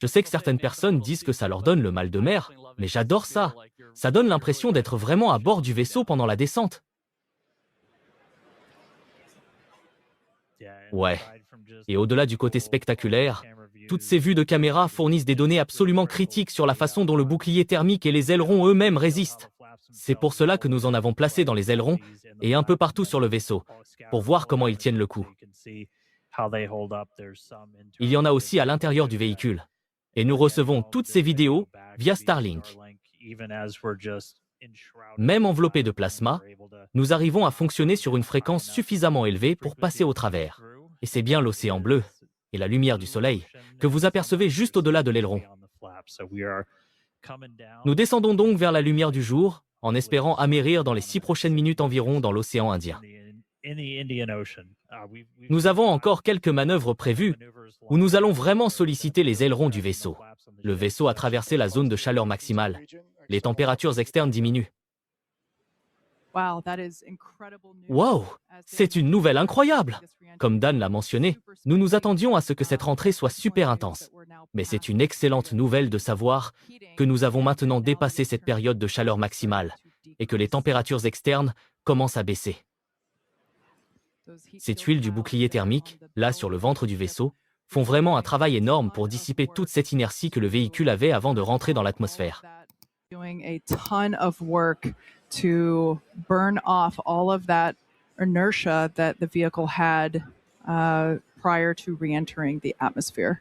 Je sais que certaines personnes disent que ça leur donne le mal de mer, mais j'adore ça. Ça donne l'impression d'être vraiment à bord du vaisseau pendant la descente. Ouais. Et au-delà du côté spectaculaire, toutes ces vues de caméra fournissent des données absolument critiques sur la façon dont le bouclier thermique et les ailerons eux-mêmes résistent. C'est pour cela que nous en avons placé dans les ailerons et un peu partout sur le vaisseau, pour voir comment ils tiennent le coup. Il y en a aussi à l'intérieur du véhicule. Et nous recevons toutes ces vidéos via Starlink. Même enveloppés de plasma, nous arrivons à fonctionner sur une fréquence suffisamment élevée pour passer au travers. Et c'est bien l'océan bleu et la lumière du soleil que vous apercevez juste au-delà de l'aileron. Nous descendons donc vers la lumière du jour, en espérant amérir dans les 6 prochaines minutes environ dans l'océan Indien. Nous avons encore quelques manœuvres prévues où nous allons vraiment solliciter les ailerons du vaisseau. Le vaisseau a traversé la zone de chaleur maximale. Les températures externes diminuent. Wow, c'est une nouvelle incroyable! Comme Dan l'a mentionné, nous nous attendions à ce que cette rentrée soit super intense. Mais c'est une excellente nouvelle de savoir que nous avons maintenant dépassé cette période de chaleur maximale et que les températures externes commencent à baisser. Ces tuiles du bouclier thermique, là sur le ventre du vaisseau, font vraiment un travail énorme pour dissiper toute cette inertie que le véhicule avait avant de rentrer dans l'atmosphère. To burn off all of that inertia that the vehicle had prior to re-entering the atmosphere.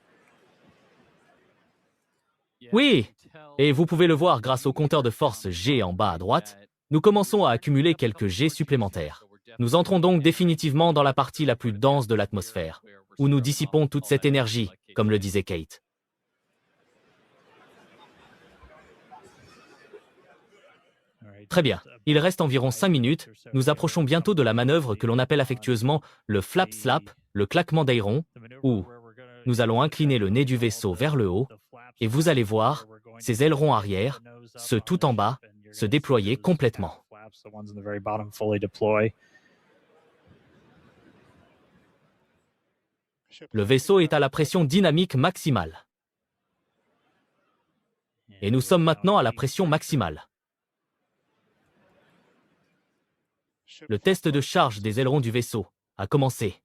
Oui, et vous pouvez le voir grâce au compteur de force G en bas à droite, nous commençons à accumuler quelques G supplémentaires. Nous entrons donc définitivement dans la partie la plus dense de l'atmosphère, où nous dissipons toute cette énergie, comme le disait Kate. Très bien. Il reste environ 5 minutes. Nous approchons bientôt de la manœuvre que l'on appelle affectueusement le flap slap, le claquement d'aéron, où nous allons incliner le nez du vaisseau vers le haut, et vous allez voir ces ailerons arrière, ceux tout en bas, se déployer complètement. Le vaisseau est à la pression dynamique maximale. Et nous sommes maintenant à la pression maximale. Le test de charge des ailerons du vaisseau a commencé.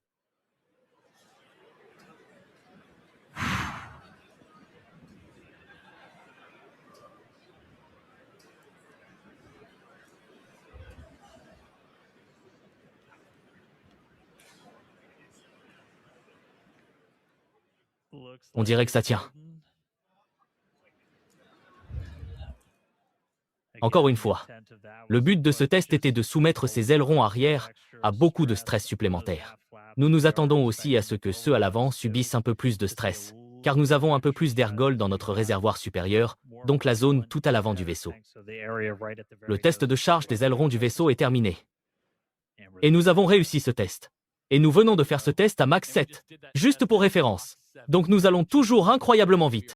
On dirait que ça tient. Encore une fois, le but de ce test était de soumettre ces ailerons arrière à beaucoup de stress supplémentaire. Nous nous attendons aussi à ce que ceux à l'avant subissent un peu plus de stress, car nous avons un peu plus d'ergol dans notre réservoir supérieur, donc la zone tout à l'avant du vaisseau. Le test de charge des ailerons du vaisseau est terminé. Et nous avons réussi ce test. Et nous venons de faire ce test à Mach 7, juste pour référence. Donc nous allons toujours incroyablement vite.